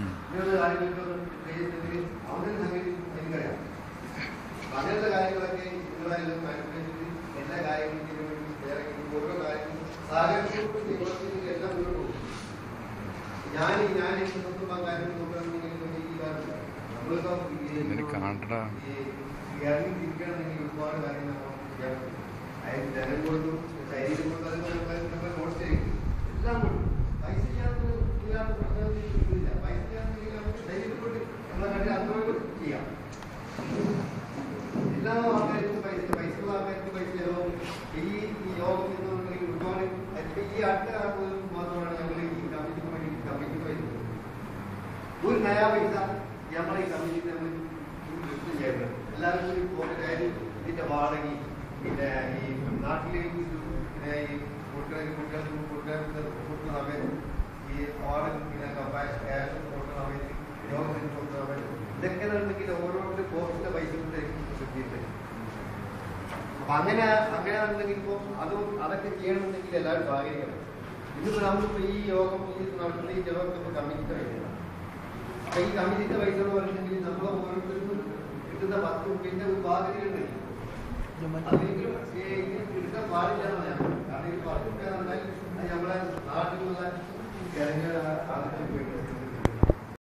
ഇങ്ങനെയുള്ള കാര്യങ്ങളൊക്കെ ചെയ്യുന്നതിന് അവരുടെ സംഗതി എനിക്കറിയാം. അങ്ങനെയുള്ള കാര്യങ്ങളൊക്കെ നിങ്ങളെല്ലാം മനസ്സിലാക്കിയിട്ട് എല്ലാ കാര്യങ്ങൾക്കും വേറെ ഓരോ കാര്യങ്ങളും സാഹചര്യങ്ങളും നിയമത്തിനും എല്ലാം മുന്നോട്ട് പോകും. ഞാൻ സ്വന്തം കാര്യങ്ങൾ നോക്കുകയാണെന്നുണ്ടെങ്കിൽ ഈ കാലത്ത് നമ്മളിപ്പം ഇറങ്ങിയിരിക്കണമെങ്കിൽ ഒരുപാട് കാര്യങ്ങൾ നമ്മൾ ചെയ്യാൻ പറ്റും. അതായത് ജനം കൊണ്ടും ശരീരം കൊണ്ടും നമ്മൾ നോട്ട് ചെയ്യും എല്ലാം കൊണ്ടും പൈസ ഇല്ലാത്ത പ്രശ്നമില്ല. പൈസ ഇല്ലാന്നുണ്ടെങ്കിൽ നമുക്ക് ശരീരം കൊണ്ട് നമ്മളെ കണ്ടി അത്രയും ചെയ്യാം. എല്ലാ ആൾക്കാർക്കും പൈസയുള്ള ആൾക്കാർക്ക് പൈസ ചിലവും ഈ യോഗം എന്നുണ്ടെങ്കിൽ ഒരുപാട് ഈ അടുത്ത കാലത്ത് മാത്രമാണ് ഞങ്ങൾ ഈ കമ്മിറ്റിക്ക് വേണ്ടി കമ്മിറ്റി പൈസ ഒരു നയാ പൈസ നമ്മളെ ഈ കമ്മിറ്റിക്ക് നമ്മൾ ഇൻവെസ്റ്റ് ചെയ്യണം. എല്ലാവരും കൂടി പോകാൻ ഇതിന്റെ വാടക പിന്നെ ഈ നാട്ടിലെ പിന്നെ ഈ കൊടുക്കുന്ന സമയത്ത് ഈ വാടക പിന്നെ ക്യാഷ് കൊടുക്കുന്ന സമയത്ത് യോഗത്തിന് കൊടുക്കുന്ന സമയത്ത് ഇതൊക്കെ ഉണ്ടെങ്കിൽ ഓരോരുത്തർ കോർട്ടിന്റെ പൈസ കിട്ടിയിട്ട് അപ്പൊ അങ്ങനെയാണെന്നുണ്ടെങ്കിൽ ഇപ്പൊ അതൊക്കെ ചെയ്യണമെന്നുണ്ടെങ്കിൽ എല്ലാവരും സഹകരിക്കണം. ഇന്നിപ്പോ നമ്മളിപ്പോ ഈ യോഗം ഈ നടത്തുന്ന ഈ യോഗത്തിന് കമ്മിറ്റിന്റെ പൈസ അപ്പൊ ഈ കമ്മിറ്റിന്റെ പൈസ എന്ന് പറഞ്ഞിട്ടുണ്ടെങ്കിൽ നമ്മൾ ഓരോരുത്തർക്കും കിട്ടുന്ന 10 രൂപയുടെ ഒരു ബാധ്യതയുണ്ട്. അതൊരിക്കലും